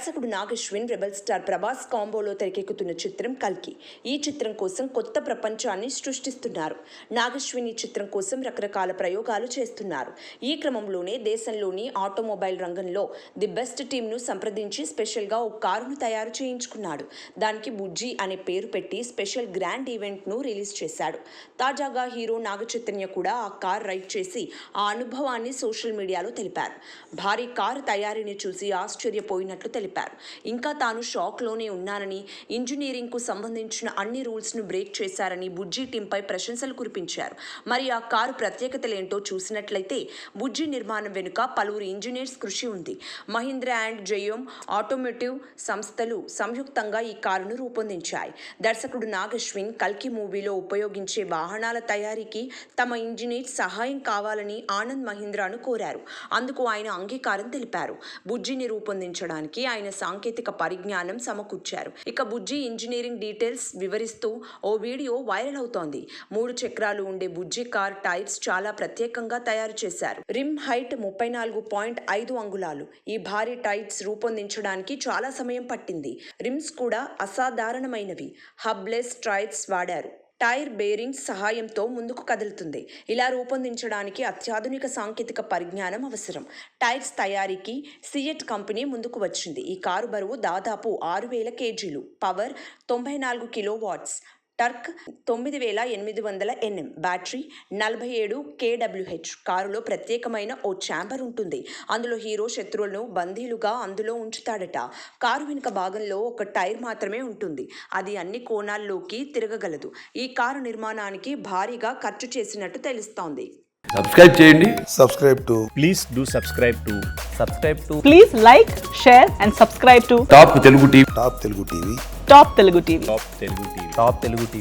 దర్శకుడు Nag Ashwin rebel star Prabhas కాంబోలో తెరకెక్కుతున్న చిత్రం కల్కి. ఈ చిత్రం కోసం కొత్త ప్రపంచాన్ని సృష్టిస్తున్నారు. నాగశ్విన్ ఈ చిత్రం కోసం రకరకాల ప్రయోగాలు చేస్తున్నారు. ఈ క్రమంలోనే దేశంలోని ఆటోమొబైల్ రంగంలో ది బెస్ట్ టీమ్ను సంప్రదించి స్పెషల్గా ఓ కారును తయారు చేయించుకున్నాడు. దానికి బుజ్జి అనే పేరు పెట్టి స్పెషల్ గ్రాండ్ ఈవెంట్ను రిలీజ్ చేశాడు. తాజాగా హీరో నాగచైతన్య కూడా ఆ కార్ రైడ్ చేసి ఆ అనుభవాన్ని సోషల్ మీడియాలో తెలిపారు. భారీ కారు తయారీని చూసి ఆశ్చర్యపోయినట్లు తెలిపారు. ఇంకా తాను షాక్లోనే ఉన్నానని, ఇంజనీరింగ్కు సంబంధించిన అన్ని రూల్స్ను బ్రేక్ చేశారని బుజ్జి టీంపై ప్రశంసలు కురిపించారు. మరి ఆ కారు ప్రత్యేకతలేంటో చూసినట్లయితే బుజ్జి నిర్మాణం వెనుక పలువురు ఇంజనీర్స్ కృషి ఉంది. మహీంద్రా అండ్ జయోమ్ ఆటోమోటివ్ సంస్థలు సంయుక్తంగా ఈ కారును రూపొందించాయి. దర్శకుడు నాగశ్విన్ కల్కి మూవీలో ఉపయోగించే వాహనాల తయారీకి తమ ఇంజనీర్స్ సహాయం కావాలని ఆనంద్ మహీంద్రాను కోరారు. అందుకు ఆయన అంగీకారం తెలిపారు. బుజ్జిని రూపొందించడానికి ఆయన సాంకేతిక పరిజ్ఞానం సమకూర్చారు. ఇక బుజ్జి ఇంజనీరింగ్ డీటెయిల్స్ వివరిస్తూ ఓ వీడియో వైరల్ అవుతోంది. 3 చక్రాలు ఉండే బుజ్జి కార్ టైర్స్ చాలా ప్రత్యేకంగా తయారు చేశారు. రిమ్ హైట్ 34.5 అంగుళాలు. ఈ భారీ టైర్స్ రూపొందించడానికి చాలా సమయం పట్టింది. రిమ్స్ కూడా అసాధారణమైనవి. హబ్లెస్ టైర్స్ వాడారు. టైర్ బేరింగ్స్ సహాయంతో ముందుకు కదులుతుంది. ఇలా రూపొందించడానికి అత్యాధునిక సాంకేతిక పరిజ్ఞానం అవసరం. టైర్స్ తయారీకి సియట్ కంపెనీ ముందుకు వచ్చింది. ఈ కారు బరువు దాదాపు 6,000 కేజీలు. Power 94 kilowatts. Truck 9,800 Nm. Battery 47 kWh. కారులో ప్రత్యేకమైన ఓ ఛాంబర్ ఉంటుంది. అందులో హీరో శత్రువులను బందీలుగా అందులో ఉంచుతాడట. కారు వెనుక భాగంలో ఒక టైర్ మాత్రమే ఉంటుంది. అది అన్ని కోణాల్లోకి తిరగగలదు. ఈ కారు నిర్మాణానికి భారీగా ఖర్చు చేసినట్టు తెలుస్తోంది. సబ్స్క్రైబ్ చేయండి. Please do subscribe to Please like, share and subscribe to top Telugu TV. Top Telugu TV. Top Telugu TV.